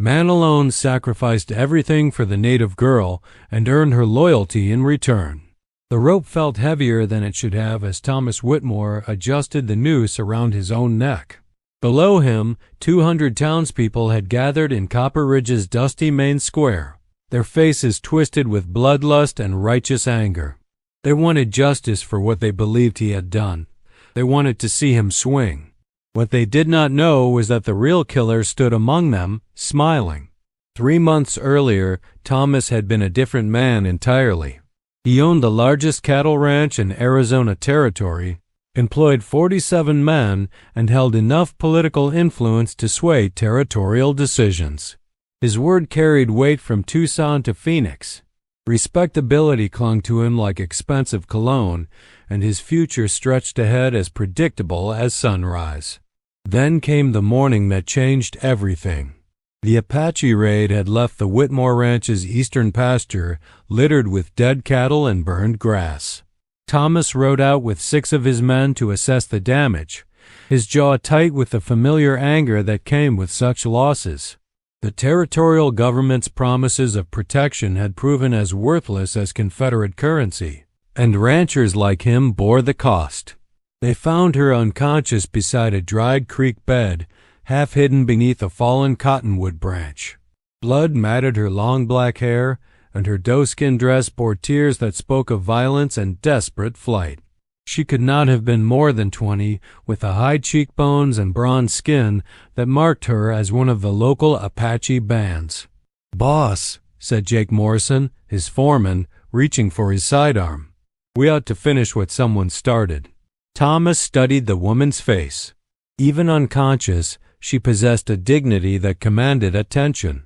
Man alone sacrificed everything for the native girl and earned her loyalty in return. The rope felt heavier than it should have as Thomas Whitmore adjusted the noose around his own neck. Below him, 200 townspeople had gathered in Copper Ridge's dusty main square, their faces twisted with bloodlust and righteous anger. They wanted justice for what they believed he had done. They wanted to see him swing. What they did not know was that the real killer stood among them, smiling. 3 months earlier, Thomas had been a different man entirely. He owned the largest cattle ranch in Arizona Territory, employed 47 men, and held enough political influence to sway territorial decisions. His word carried weight from Tucson to Phoenix. Respectability clung to him like expensive cologne, and his future stretched ahead as predictable as sunrise. Then came the morning that changed everything. The Apache raid had left the Whitmore Ranch's eastern pasture littered with dead cattle and burned grass. Thomas rode out with 6 of his men to assess the damage, his jaw tight with the familiar anger that came with such losses. The territorial government's promises of protection had proven as worthless as Confederate currency, and ranchers like him bore the cost. They found her unconscious beside a dried creek bed, half hidden beneath a fallen cottonwood branch. Blood matted her long black hair, and her doe-skin dress bore tears that spoke of violence and desperate flight. She could not have been more than 20, with the high cheekbones and bronze skin that marked her as one of the local Apache bands. "Boss," said Jake Morrison, his foreman, reaching for his sidearm. "We ought to finish what someone started." Thomas studied the woman's face. Even unconscious, she possessed a dignity that commanded attention.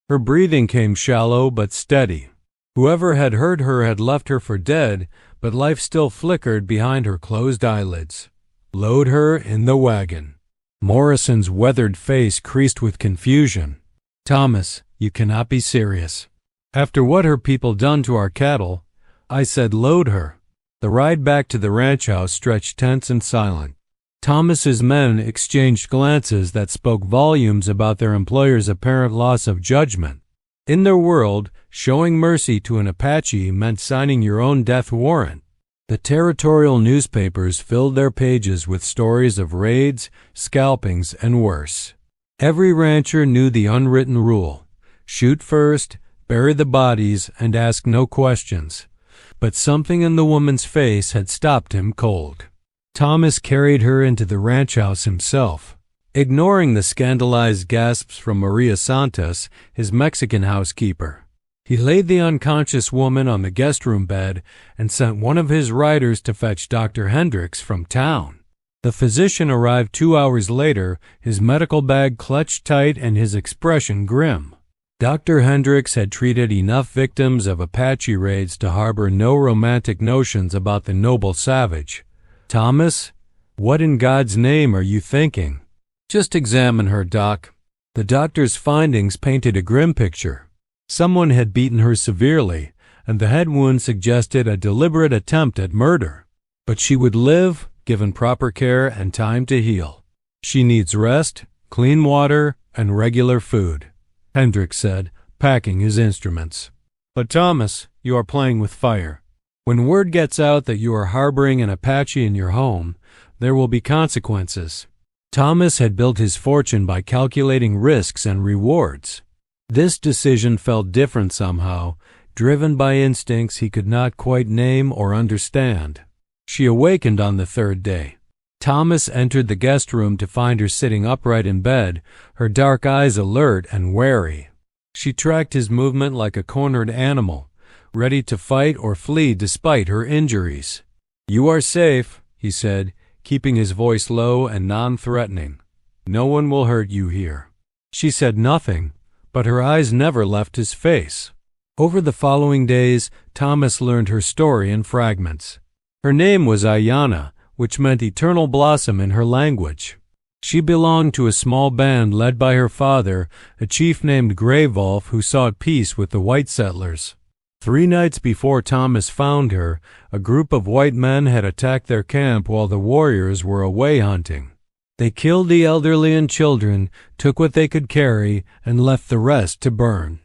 Her breathing came shallow but steady. Whoever had hurt her had left her for dead, but life still flickered behind her closed eyelids. "Load her in the wagon." Morrison's weathered face creased with confusion. "Thomas, you cannot be serious. After what her people done to our cattle, I said load her." The ride back to the ranch house stretched tense and silent. Thomas's men exchanged glances that spoke volumes about their employer's apparent loss of judgment. In their world, showing mercy to an Apache meant signing your own death warrant. The territorial newspapers filled their pages with stories of raids, scalpings, and worse. Every rancher knew the unwritten rule: shoot first, bury the bodies, and ask no questions. But something in the woman's face had stopped him cold. Thomas carried her into the ranch house himself. Ignoring the scandalized gasps from Maria Santos, his Mexican housekeeper. He laid the unconscious woman on the guest room bed and sent one of his riders to fetch Dr. Hendricks from town. The physician arrived 2 hours later, his medical bag clutched tight and his expression grim. Dr. Hendricks had treated enough victims of Apache raids to harbor no romantic notions about the noble savage. "Thomas, what in God's name are you thinking?" "Just examine her, Doc." The doctor's findings painted a grim picture. Someone had beaten her severely, and the head wound suggested a deliberate attempt at murder. But she would live, given proper care and time to heal. "She needs rest, clean water, and regular food," Hendricks said, packing his instruments. "But Thomas, you are playing with fire. When word gets out that you are harboring an Apache in your home, there will be consequences." Thomas had built his fortune by calculating risks and rewards. This decision felt different somehow, driven by instincts he could not quite name or understand. She awakened on the 3rd day. Thomas entered the guest room to find her sitting upright in bed, her dark eyes alert and wary. She tracked his movement like a cornered animal, ready to fight or flee despite her injuries. "You are safe," he said, keeping his voice low and non-threatening. "No one will hurt you here." She said nothing, but her eyes never left his face. Over the following days, Thomas learned her story in fragments. Her name was Ayanna, which meant eternal blossom in her language. She belonged to a small band led by her father, a chief named Gray Wolf, who sought peace with the white settlers. 3 nights before Thomas found her, a group of white men had attacked their camp while the warriors were away hunting. They killed the elderly and children, took what they could carry, and left the rest to burn.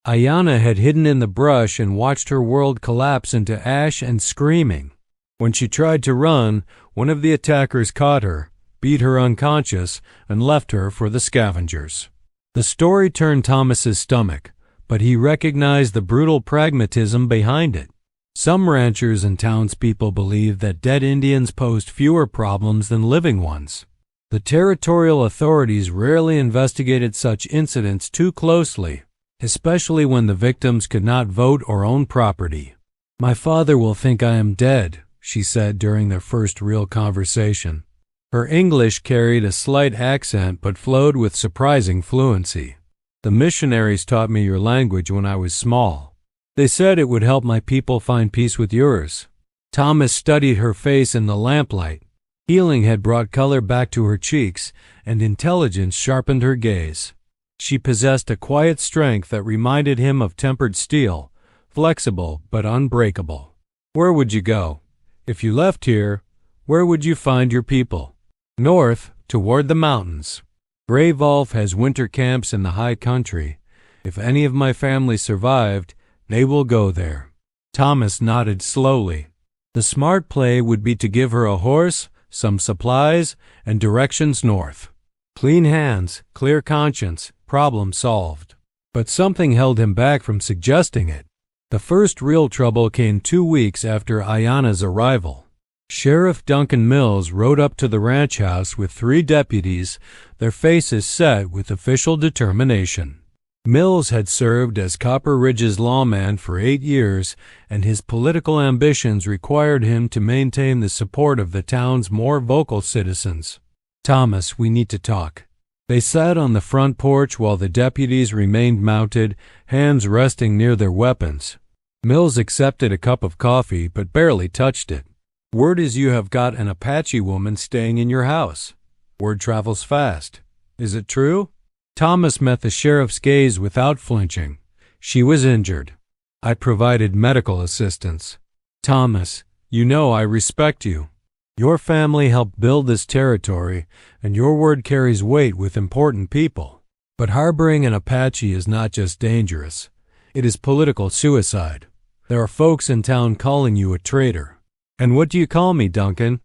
Ayanna had hidden in the brush and watched her world collapse into ash and screaming. When she tried to run, one of the attackers caught her, beat her unconscious, and left her for the scavengers. The story turned Thomas's stomach, but he recognized the brutal pragmatism behind it. Some ranchers and townspeople believed that dead Indians posed fewer problems than living ones. The territorial authorities rarely investigated such incidents too closely, especially when the victims could not vote or own property. "My father will think I am dead," she said during their first real conversation. Her English carried a slight accent but flowed with surprising fluency. "The missionaries taught me your language when I was small. They said it would help my people find peace with yours." Thomas studied her face in the lamplight. Healing had brought color back to her cheeks, and intelligence sharpened her gaze. She possessed a quiet strength that reminded him of tempered steel, flexible but unbreakable. "Where would you go? If you left here, where would you find your people?" "North, toward the mountains. Gray Wolf has winter camps in the high country. If any of my family survived, they will go there." Thomas nodded slowly. The smart play would be to give her a horse, some supplies, and directions north. Clean hands, clear conscience, problem solved. But something held him back from suggesting it. The first real trouble came 2 weeks after Ayanna's arrival. Sheriff Duncan Mills rode up to the ranch house with 3 deputies, their faces set with official determination. Mills had served as Copper Ridge's lawman for 8 years, and his political ambitions required him to maintain the support of the town's more vocal citizens. "Thomas, we need to talk." They sat on the front porch while the deputies remained mounted, hands resting near their weapons. Mills accepted a cup of coffee but barely touched it. "Word is you have got an Apache woman staying in your house. Word travels fast. Is it true?" Thomas met the sheriff's gaze without flinching. "She was injured. I provided medical assistance." "Thomas, you know I respect you. Your family helped build this territory, and your word carries weight with important people. But harboring an Apache is not just dangerous. It is political suicide. There are folks in town calling you a traitor." "And what do you call me, Duncan?"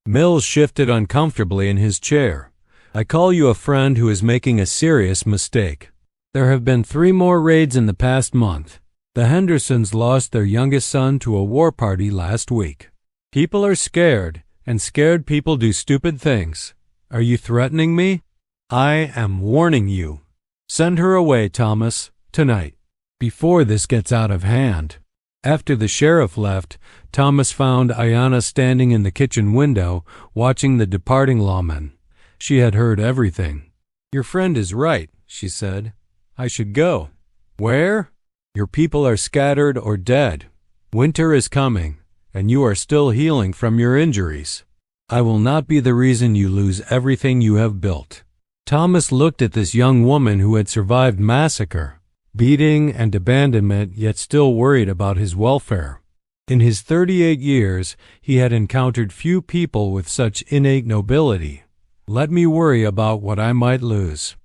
Mills shifted uncomfortably in his chair. "I call you a friend who is making a serious mistake. There have been 3 more raids in the past month. The Hendersons lost their youngest son to a war party last week. People are scared, and scared people do stupid things. Are you threatening me?" "I am warning you. Send her away, Thomas, tonight, before this gets out of hand." After the sheriff left, Thomas found Ayanna standing in the kitchen window, watching the departing lawman. She had heard everything. "Your friend is right," she said. "I should go." "Where?" "Your people are scattered or dead. Winter is coming, and you are still healing from your injuries. I will not be the reason you lose everything you have built." Thomas looked at this young woman who had survived massacre, beating and abandonment, yet still worried about his welfare. In his 38 years, he had encountered few people with such innate nobility. "Let me worry about what I might lose."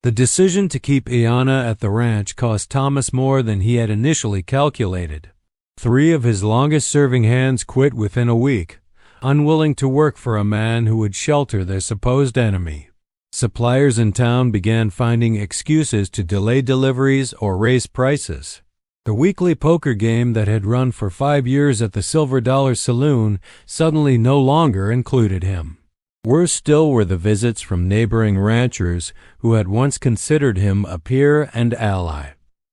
The decision to keep Ayanna at the ranch cost Thomas more than he had initially calculated. 3 of his longest-serving hands quit within a week, unwilling to work for a man who would shelter their supposed enemy. Suppliers in town began finding excuses to delay deliveries or raise prices. The weekly poker game that had run for 5 years at the Silver Dollar Saloon suddenly no longer included him. Worse still were the visits from neighboring ranchers who had once considered him a peer and ally.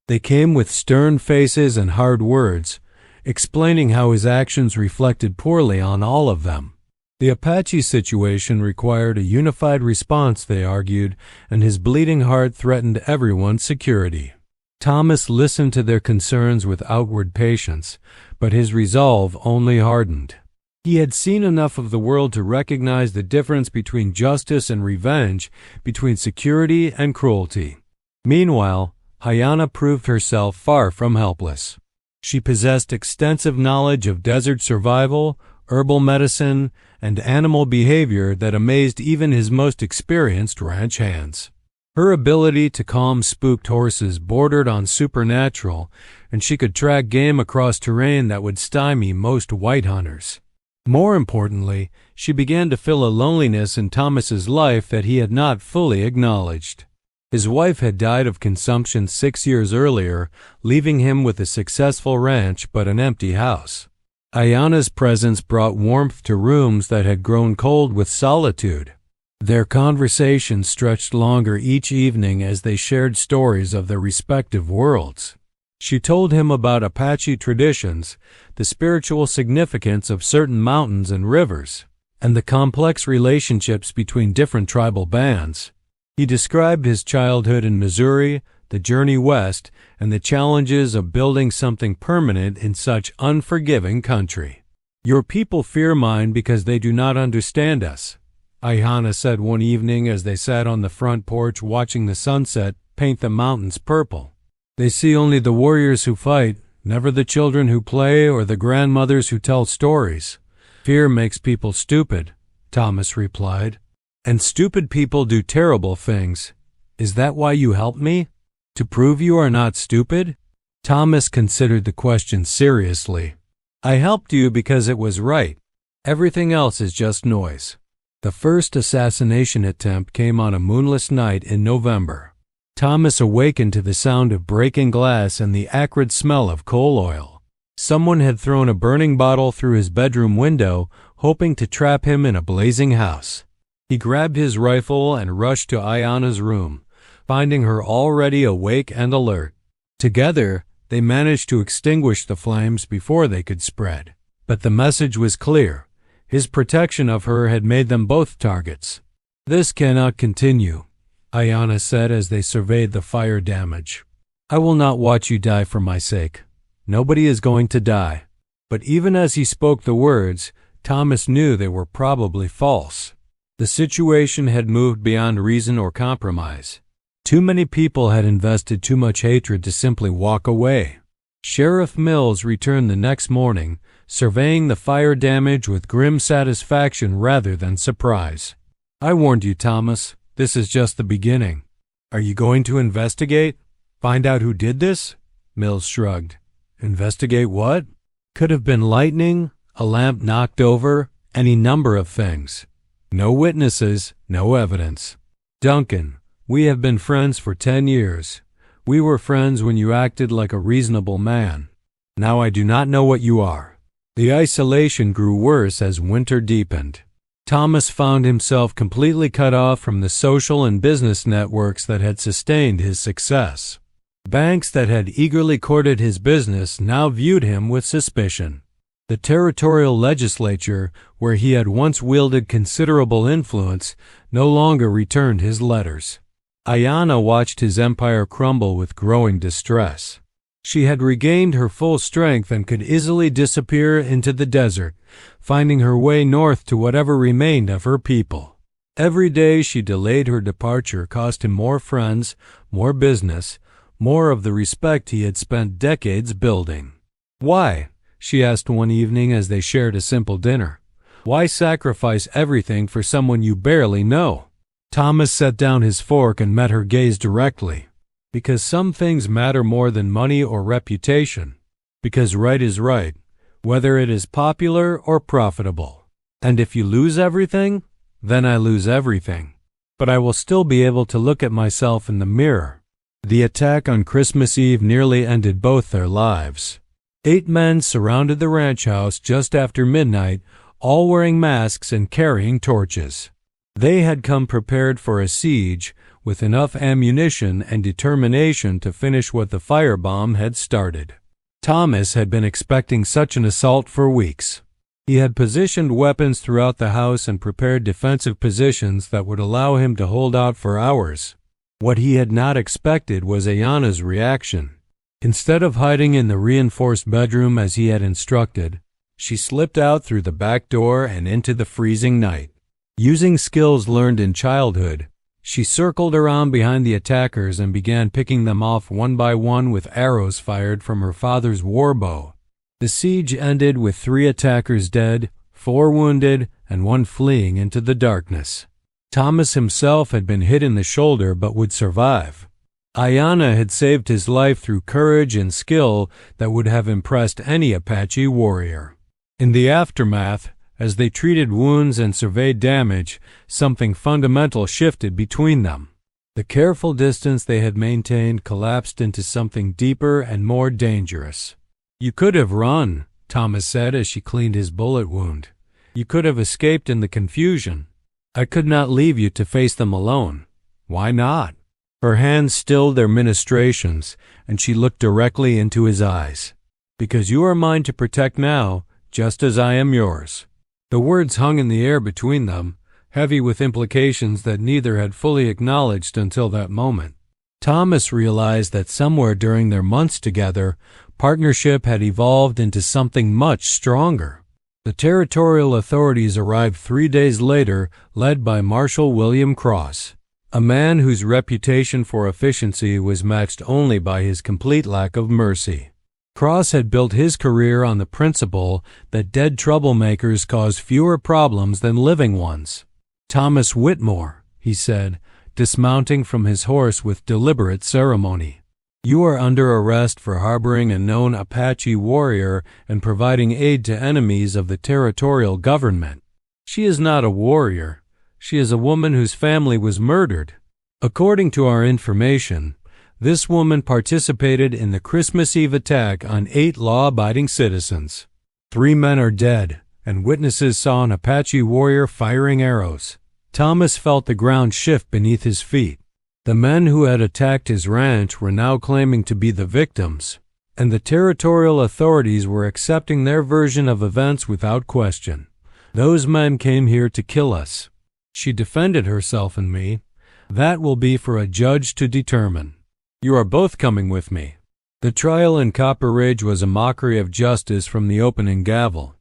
They came with stern faces and hard words, explaining how his actions reflected poorly on all of them. The Apache situation required a unified response, they argued, and his bleeding heart threatened everyone's security. Thomas listened to their concerns with outward patience, but his resolve only hardened. He had seen enough of the world to recognize the difference between justice and revenge, between security and cruelty. Meanwhile, Ayanna proved herself far from helpless. She possessed extensive knowledge of desert survival, herbal medicine, and animal behavior that amazed even his most experienced ranch hands. Her ability to calm spooked horses bordered on supernatural, and she could track game across terrain that would stymie most white hunters. More importantly, she began to feel a loneliness in Thomas's life that he had not fully acknowledged. His wife had died of consumption 6 years earlier, leaving him with a successful ranch but an empty house. Ayanna's presence brought warmth to rooms that had grown cold with solitude. Their conversation stretched longer each evening as they shared stories of their respective worlds. She told him about Apache traditions, the spiritual significance of certain mountains and rivers, and the complex relationships between different tribal bands. He described his childhood in Missouri, the journey west, and the challenges of building something permanent in such unforgiving country. "Your people fear mine because they do not understand us," Ayanna said one evening as they sat on the front porch watching the sunset paint the mountains purple. "They see only the warriors who fight, never the children who play or the grandmothers who tell stories. Fear makes people stupid," Thomas replied. "And stupid people do terrible things. Is that why you helped me? To prove you are not stupid?" Thomas considered the question seriously. "I helped you because it was right. Everything else is just noise." The first assassination attempt came on a moonless night in November. Thomas awakened to the sound of breaking glass and the acrid smell of coal oil. Someone had thrown a burning bottle through his bedroom window, hoping to trap him in a blazing house. He grabbed his rifle and rushed to Ayanna's room, finding her already awake and alert. Together, they managed to extinguish the flames before they could spread. But the message was clear. His protection of her had made them both targets. "This cannot continue," Ayanna said as they surveyed the fire damage. "I will not watch you die for my sake. Nobody is going to die." But even as he spoke the words, Thomas knew they were probably false. The situation had moved beyond reason or compromise. Too many people had invested too much hatred to simply walk away. Sheriff Mills returned the next morning, surveying the fire damage with grim satisfaction rather than surprise. "I warned you, Thomas. This is just the beginning." "Are you going to investigate? Find out who did this?" Mills shrugged. "Investigate what?" "Could have been lightning, a lamp knocked over, any number of things. No witnesses, no evidence. Duncan, we have been friends for 10 years. We were friends when you acted like a reasonable man. Now I do not know what you are." The isolation grew worse as winter deepened. Thomas found himself completely cut off from the social and business networks that had sustained his success. Banks that had eagerly courted his business now viewed him with suspicion. The territorial legislature, where he had once wielded considerable influence, no longer returned his letters. Ayanna watched his empire crumble with growing distress. She had regained her full strength and could easily disappear into the desert, finding her way north to whatever remained of her people. Every day she delayed her departure cost him more friends, more business, more of the respect he had spent decades building. "Why?" she asked one evening as they shared a simple dinner. "Why sacrifice everything for someone you barely know?" Thomas set down his fork and met her gaze directly. "Because some things matter more than money or reputation. Because right is right, whether it is popular or profitable. And if you lose everything, then I lose everything. But I will still be able to look at myself in the mirror." The attack on Christmas Eve nearly ended both their lives. 8 men surrounded the ranch house just after midnight, all wearing masks and carrying torches. They had come prepared for a siege, with enough ammunition and determination to finish what the firebomb had started. Thomas had been expecting such an assault for weeks. He had positioned weapons throughout the house and prepared defensive positions that would allow him to hold out for hours. What he had not expected was Ayanna's reaction. Instead of hiding in the reinforced bedroom as he had instructed, she slipped out through the back door and into the freezing night. Using skills learned in childhood, she circled around behind the attackers and began picking them off one by one with arrows fired from her father's war bow. The siege ended with 3 attackers dead, 4 wounded and 1 fleeing into the darkness. Thomas himself had been hit in the shoulder but would survive. Ayanna had saved his life through courage and skill that would have impressed any Apache warrior. In the aftermath, as they treated wounds and surveyed damage, something fundamental shifted between them. The careful distance they had maintained collapsed into something deeper and more dangerous. "You could have run," Thomas said as she cleaned his bullet wound. "You could have escaped in the confusion. I could not leave you to face them alone." "Why not?" Her hands stilled their ministrations, and she looked directly into his eyes. "Because you are mine to protect now, just as I am yours." The words hung in the air between them, heavy with implications that neither had fully acknowledged until that moment. Thomas realized that somewhere during their months together, partnership had evolved into something much stronger. The territorial authorities arrived 3 days later, led by Marshal William Cross, a man whose reputation for efficiency was matched only by his complete lack of mercy. Cross had built his career on the principle that dead troublemakers cause fewer problems than living ones. "Thomas Whitmore," he said, dismounting from his horse with deliberate ceremony, "you are under arrest for harboring a known Apache warrior and providing aid to enemies of the territorial government. She is not a warrior. She is a woman whose family was murdered. According to our information, this woman participated in the Christmas Eve attack on 8 law-abiding citizens. 3 men are dead, and witnesses saw an Apache warrior firing arrows." Thomas felt the ground shift beneath his feet. The men who had attacked his ranch were now claiming to be the victims, and the territorial authorities were accepting their version of events without question. "Those men came here to kill us. She defended herself and me. That will be for a judge to determine. You are both coming with me." The trial in Copper Ridge was a mockery of justice from the opening gavel.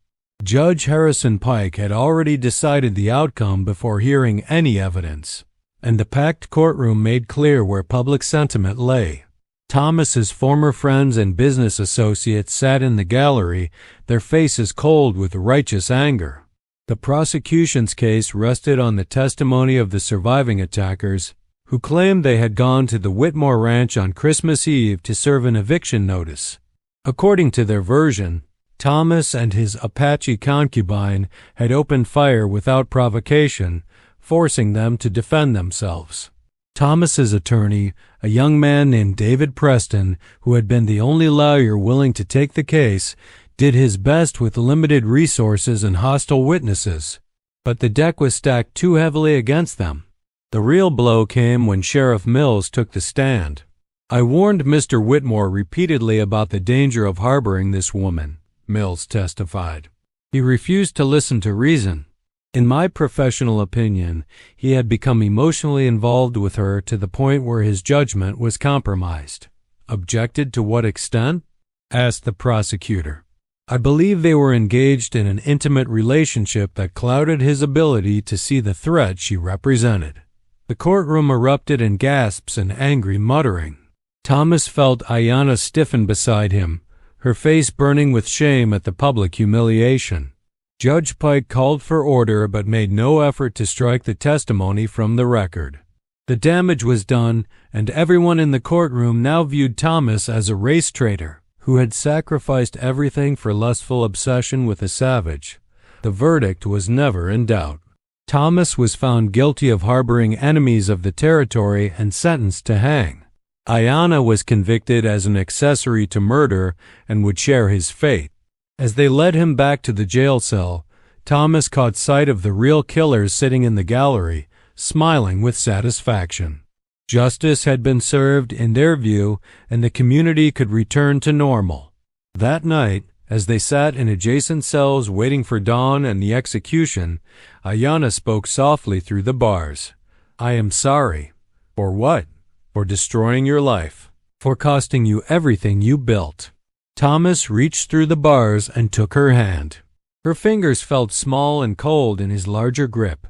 Judge Harrison Pike had already decided the outcome before hearing any evidence, and the packed courtroom made clear where public sentiment lay. Thomas's former friends and business associates sat in the gallery, their faces cold with righteous anger. The prosecution's case rested on the testimony of the surviving attackers, who claimed they had gone to the Whitmore Ranch on Christmas Eve to serve an eviction notice. According to their version, Thomas and his Apache concubine had opened fire without provocation, forcing them to defend themselves. Thomas's attorney, a young man named David Preston, who had been the only lawyer willing to take the case, did his best with limited resources and hostile witnesses, but the deck was stacked too heavily against them. The real blow came when Sheriff Mills took the stand. "I warned Mr. Whitmore repeatedly about the danger of harboring this woman," Mills testified. "He refused to listen to reason. In my professional opinion, he had become emotionally involved with her to the point where his judgment was compromised." "Objected to what extent?" asked the prosecutor. "I believe they were engaged in an intimate relationship that clouded his ability to see the threat she represented." The courtroom erupted in gasps and angry muttering. Thomas felt Ayanna stiffen beside him, her face burning with shame at the public humiliation. Judge Pike called for order but made no effort to strike the testimony from the record. The damage was done, and everyone in the courtroom now viewed Thomas as a race traitor who had sacrificed everything for lustful obsession with a savage. The verdict was never in doubt. Thomas was found guilty of harboring enemies of the territory and sentenced to hang. Ayanna was convicted as an accessory to murder and would share his fate. As they led him back to the jail cell, Thomas caught sight of the real killers sitting in the gallery, smiling with satisfaction. Justice had been served, in their view, and the community could return to normal. That night, as they sat in adjacent cells waiting for dawn and the execution, Ayanna spoke softly through the bars. "I am sorry." "For what?" "For destroying your life. For costing you everything you built." Thomas reached through the bars and took her hand. Her fingers felt small and cold in his larger grip.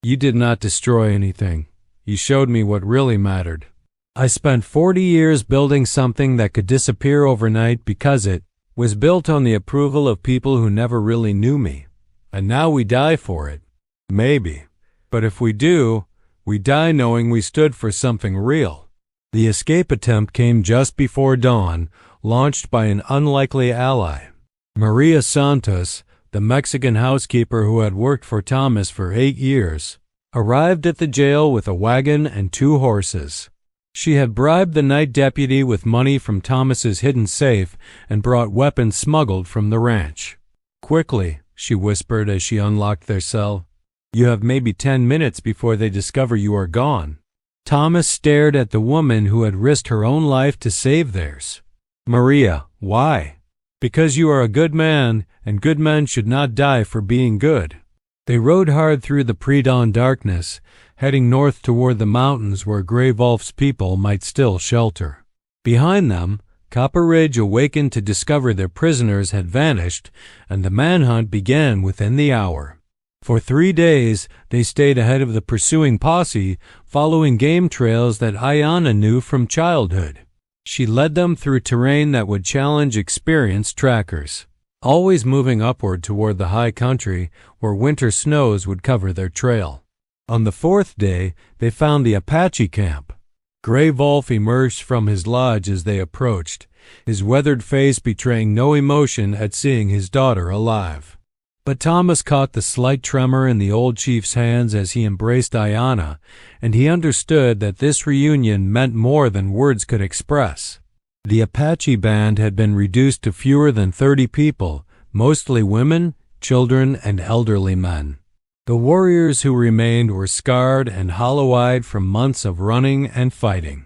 "You did not destroy anything. You showed me what really mattered. I spent 40 years building something that could disappear overnight because it was built on the approval of people who never really knew me. and now we die for it. Maybe. But if we do, we die knowing we stood for something real. The escape attempt came just before dawn, launched by an unlikely ally. Maria Santos, the Mexican housekeeper who had worked for Thomas for 8 years, arrived at the jail with a wagon and 2 horses. She had bribed the night deputy with money from Thomas's hidden safe and brought weapons smuggled from the ranch. "Quickly," she whispered as she unlocked their cell. "You have maybe 10 minutes before they discover you are gone." Thomas stared at the woman who had risked her own life to save theirs. "Maria, why?" "Because you are a good man, and good men should not die for being good." They rode hard through the pre-dawn darkness, heading north toward the mountains where Gray Wolf's people might still shelter. Behind them, Copper Ridge awakened to discover their prisoners had vanished, and the manhunt began within the hour. For 3 days, they stayed ahead of the pursuing posse, following game trails that Ayanna knew from childhood. She led them through terrain that would challenge experienced trackers, always moving upward toward the high country where winter snows would cover their trail. On the 4th day, they found the Apache camp. Gray Wolf emerged from his lodge as they approached, his weathered face betraying no emotion at seeing his daughter alive. But Thomas caught the slight tremor in the old chief's hands as he embraced Ayanna, and he understood that this reunion meant more than words could express. The Apache band had been reduced to fewer than 30 people, mostly women, children, and elderly men. The warriors who remained were scarred and hollow-eyed from months of running and fighting.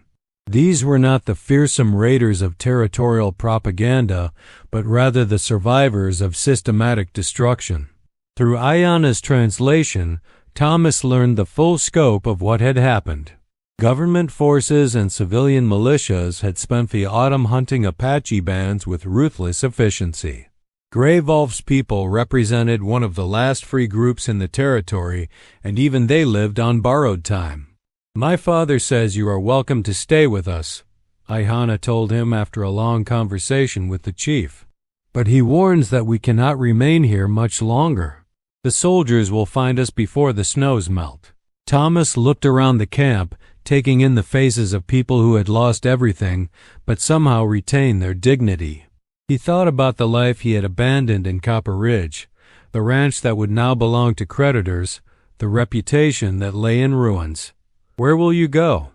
These were not the fearsome raiders of territorial propaganda, but rather the survivors of systematic destruction. Through Ayanna's translation, Thomas learned the full scope of what had happened. Government forces and civilian militias had spent the autumn hunting Apache bands with ruthless efficiency. Gray Wolf's people represented one of the last free groups in the territory, and even they lived on borrowed time. "My father says you are welcome to stay with us," Ayanna told him after a long conversation with the chief. "But he warns that we cannot remain here much longer. The soldiers will find us before the snows melt." Thomas looked around the camp, taking in the faces of people who had lost everything, but somehow retained their dignity. He thought about the life he had abandoned in Copper Ridge, the ranch that would now belong to creditors, the reputation that lay in ruins. "Where will you go?"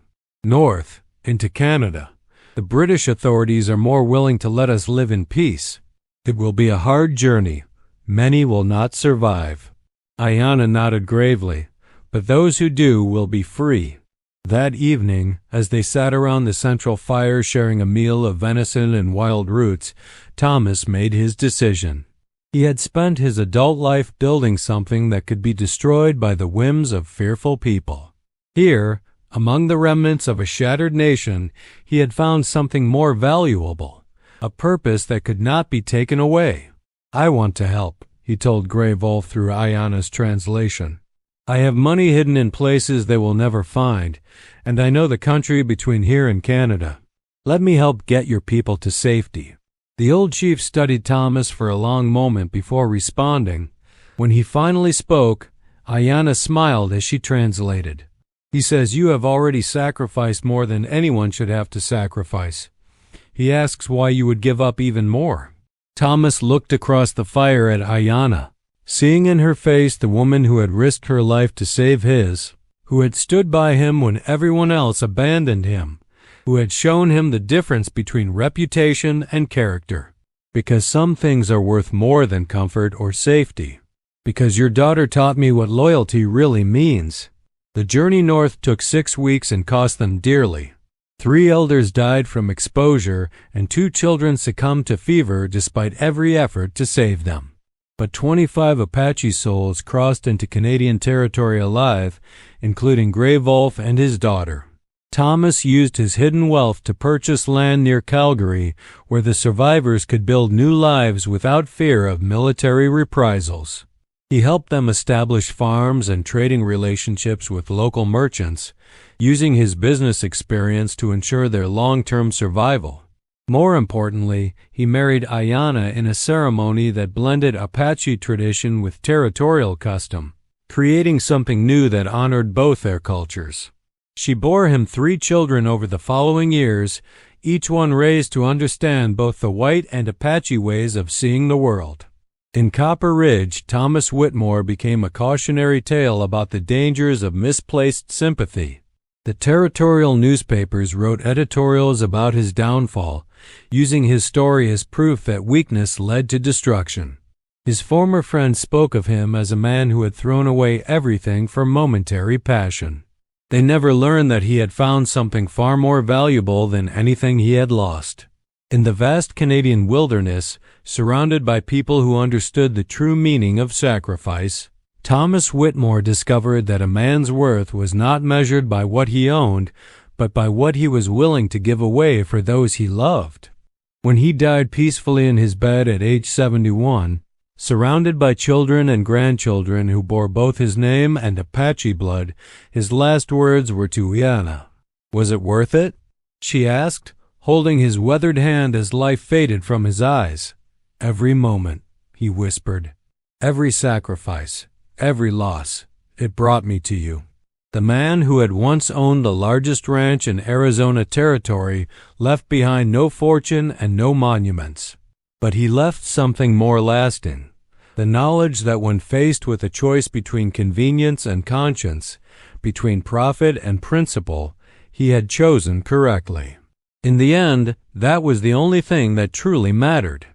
"North, into Canada. The British authorities are more willing to let us live in peace. It will be a hard journey. Many will not survive." Ayanna nodded gravely. "But those who do will be free." That evening, as they sat around the central fire sharing a meal of venison and wild roots, Thomas made his decision. He had spent his adult life building something that could be destroyed by the whims of fearful people. Here, among the remnants of a shattered nation, he had found something more valuable, a purpose that could not be taken away. "I want to help," he told Gray Wolf through Ayanna's translation. "I have money hidden in places they will never find, and I know the country between here and Canada. Let me help get your people to safety." The old chief studied Thomas for a long moment before responding. When he finally spoke, Ayanna smiled as she translated. "He says you have already sacrificed more than anyone should have to sacrifice. He asks why you would give up even more." Thomas looked across the fire at Ayanna, seeing in her face the woman who had risked her life to save his, who had stood by him when everyone else abandoned him, who had shown him the difference between reputation and character. "Because some things are worth more than comfort or safety. Because your daughter taught me what loyalty really means." The journey north took 6 weeks and cost them dearly. 3 elders died from exposure, and 2 children succumbed to fever despite every effort to save them. But 25 Apache souls crossed into Canadian territory alive, including Gray Wolf and his daughter. Thomas used his hidden wealth to purchase land near Calgary, where the survivors could build new lives without fear of military reprisals. He helped them establish farms and trading relationships with local merchants, using his business experience to ensure their long-term survival. More importantly, he married Ayanna in a ceremony that blended Apache tradition with territorial custom, creating something new that honored both their cultures. She bore him 3 children over the following years, each one raised to understand both the white and Apache ways of seeing the world. In Copper Ridge, Thomas Whitmore became a cautionary tale about the dangers of misplaced sympathy. The territorial newspapers wrote editorials about his downfall, using his story as proof that weakness led to destruction. His former friends spoke of him as a man who had thrown away everything for momentary passion. They never learned that he had found something far more valuable than anything he had lost. In the vast Canadian wilderness, surrounded by people who understood the true meaning of sacrifice, Thomas Whitmore discovered that a man's worth was not measured by what he owned, but by what he was willing to give away for those he loved. When he died peacefully in his bed at age 71, surrounded by children and grandchildren who bore both his name and Apache blood, his last words were to Ayanna. "Was it worth it?" she asked, holding his weathered hand as life faded from his eyes. "Every moment," he whispered. "Every sacrifice, every loss, it brought me to you." The man who had once owned the largest ranch in Arizona Territory left behind no fortune and no monuments. But he left something more lasting, the knowledge that when faced with a choice between convenience and conscience, between profit and principle, he had chosen correctly. In the end, that was the only thing that truly mattered.